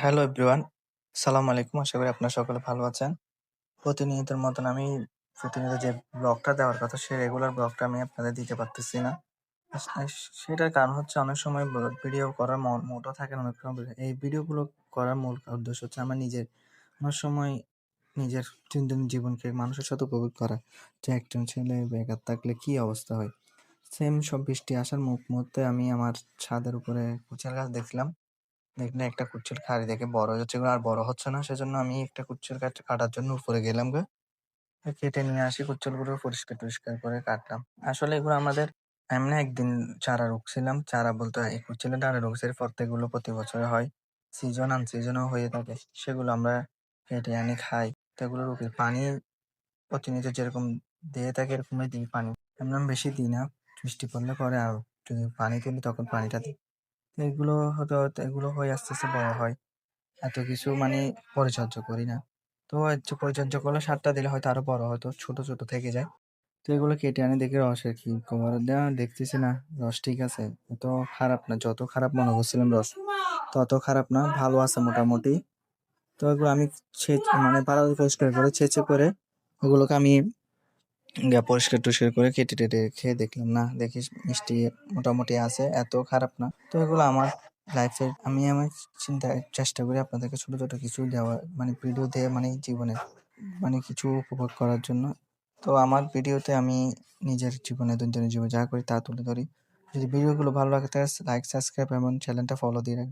Hello everyone, সালাম আলাইকুম। আশা করি আপনারা সকলে ভালো আছেন। প্রতিনিয়তের মতন আমি প্রতিনিয়ত যে ব্লগটা দেওয়ার কথা, সে রেগুলার ব্লগটা আমি আপনাদের দিতে পারতেছি না। সেটার কারণ হচ্ছে অনেক সময় ভিডিও করার মুডও থাকে না, অনেক সময় এই ভিডিওগুলো করার মূল উদ্দেশ্য হচ্ছে আমার নিজের অনেক সময় নিজের চিন্তন জীবনকে মানুষের সাথে উপভোগ করা। যে একজন ছেলে বেকার থাকলে কি অবস্থা হয়। সেম সব বৃষ্টি আসার মুহূর্তে আমি আমার ছাদের উপরে কুচার গাছ দেখলাম। দেখলে একটা কুচ্ছের খাড়ি দেখে বড় হয়ে যাচ্ছে, এগুলো আর বড় হচ্ছে না। সেজন্য আমি একটা কুচ্ছের গাছ কাটার জন্য উপরে গেলাম গে। কেটে নিয়ে আসি কুচ্ছলগুলো পরিষ্কার করে কাটলাম। আসলে এগুলো আমাদের এমনি একদিন চারা রুখছিলাম। চারা বলতে এই কুচ্ছেলের ডালে রুখছে, এর পর তো এগুলো প্রতি বছরে হয়। সিজন আনসিজনও হয়ে থাকে। সেগুলো আমরা কেটে আনি খাই। তো এগুলো রুখি। পানি প্রতিনিয়ত যেরকম দিয়ে থাকে এরকমই দিই পানি। এমনি আমি বেশি দিই না। বৃষ্টি পড়লে পরে আর যদি পানি তুলি তখন পানিটা দিই। তো এগুলো হতে এগুলো হয়ে আস্তে আস্তে বড় হয়। এত কিছু পরিচর্যা করি না। তো হচ্ছে পরিচর্যা করলে সারটা দিলে হয়তো আরো বড় হয়তো ছোট থেকে যায়। তো এগুলো কেটে আনি দেখি রসের কি খবর দেখতেছি না রস ঠিক আছে। এত খারাপ না, যত খারাপ মনে করছিলাম রস তত খারাপ না, ভালো আছে মোটামুটি। তো এগুলো আমি ভালো পরিষ্কার করে ছেঁচে করে ওগুলোকে আমি পরিষ্কার করে কেটে টেটে খেয়ে দেখলাম, না দেখি মিষ্টি মোটামুটি আছে, এত খারাপ না। তো এগুলো আমার লাইফের আমি আমার চেষ্টা করি আপনাদেরকে ছোট ছোট কিছু দেওয়া, ভিডিও দিয়ে জীবনে কিছু উপভোগ করার জন্য। তো আমার ভিডিওতে আমি নিজের জীবনে দৈনন্দিন জীবনে যা করি তা তুলে ধরি। যদি ভিডিওগুলো ভালো লাগে তাহলে লাইক, সাবস্ক্রাইব এবং চ্যানেলটা ফলো দিয়ে রাখবেন।